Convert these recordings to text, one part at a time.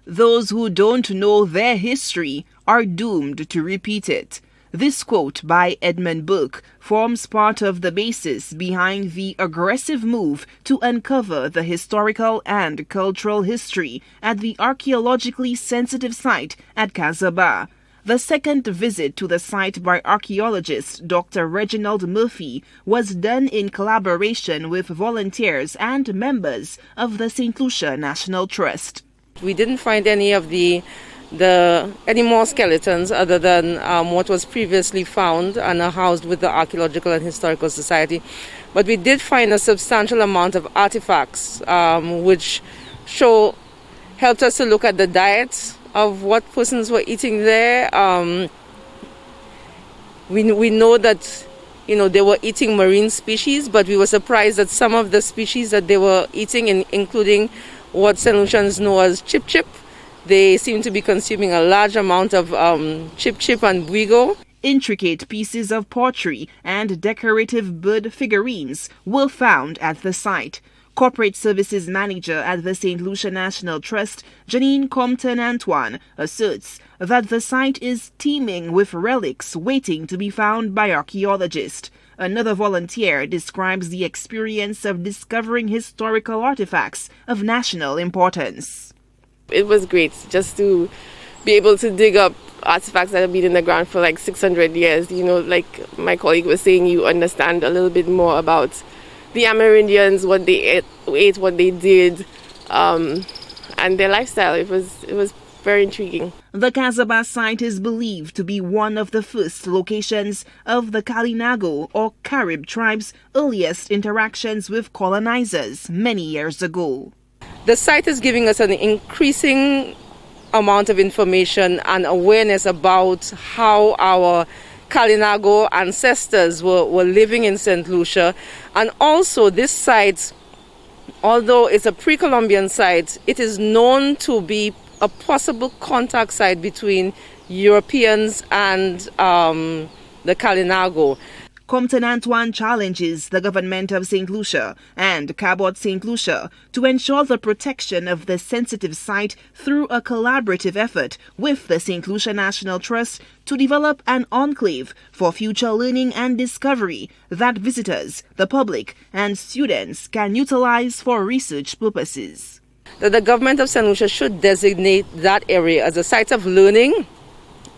Those who don't know their history are doomed to repeat it. This quote by Edmund Burke forms part of the basis behind the aggressive move to uncover the historical and cultural history at the archaeologically sensitive site at Cas En Bas. The second visit to the site by archaeologist Dr. Reginald Murphy was done in collaboration with volunteers and members of the St. Lucia National Trust. We didn't find any of any more skeletons other than what was previously found and are housed with the Archaeological and Historical Society. But we did find a substantial amount of artifacts which helped us to look at the diets of what persons were eating there. We know that they were eating marine species, but we were surprised that some of the species that they were eating, including what St. Lucians know as chip, they seem to be consuming a large amount of chip and buigo. Intricate pieces of pottery and decorative bird figurines were found at the site. Corporate Services Manager at the St. Lucia National Trust, Janine Compton-Antoine, asserts that the site is teeming with relics waiting to be found by archaeologists. Another volunteer describes the experience of discovering historical artifacts of national importance. It was great just to be able to dig up artifacts that have been in the ground for like 600 years. Like my colleague was saying, you understand a little bit more about the Amerindians, what they ate, what they did, and their lifestyle. It was very intriguing. The Cas En Bas site is believed to be one of the first locations of the Kalinago or Carib tribe's earliest interactions with colonizers many years ago. The site is giving us an increasing amount of information and awareness about how our Kalinago ancestors were living in St. Lucia. And also this site, although it's a pre-Columbian site, it is known to be a possible contact site between Europeans and the Kalinago. Compton-Antoine challenges the government of St. Lucia and Cabot St. Lucia to ensure the protection of the sensitive site through a collaborative effort with the St. Lucia National Trust to develop an enclave for future learning and discovery that visitors, the public, and students can utilize for research purposes. That the government of St. Lucia should designate that area as a site of learning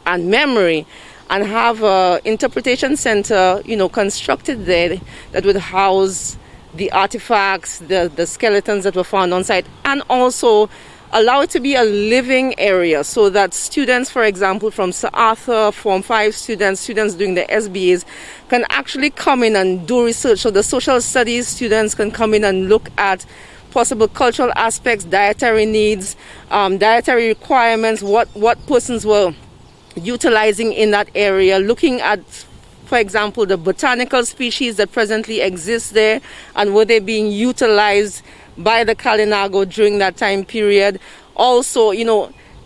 and memory, and have an interpretation center, constructed there that would house the artifacts, the skeletons that were found on site, and also allow it to be a living area so that students, for example, from Sir Arthur, Form 5 students doing the SBAs, can actually come in and do research. So the social studies students can come in and look at possible cultural aspects, dietary needs, dietary requirements, what persons were utilizing in that area, looking at, for example, the botanical species that presently exist there and were they being utilized by the Kalinago during that time period. Also,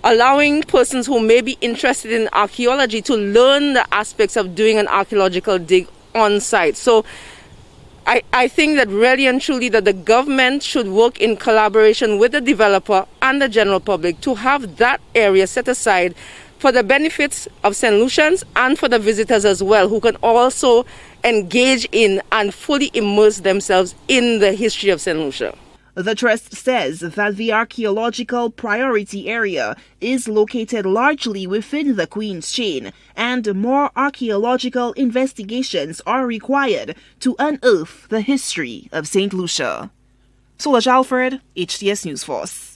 allowing persons who may be interested in archaeology to learn the aspects of doing an archaeological dig on site. So I think that really and truly that the government should work in collaboration with the developer and the general public to have that area set aside for the benefits of St. Lucians and for the visitors as well, who can also engage in and fully immerse themselves in the history of St. Lucia. The Trust says that the archaeological priority area is located largely within the Queen's Chain, and more archaeological investigations are required to unearth the history of St. Lucia. Solange Alfred, HTS News Force.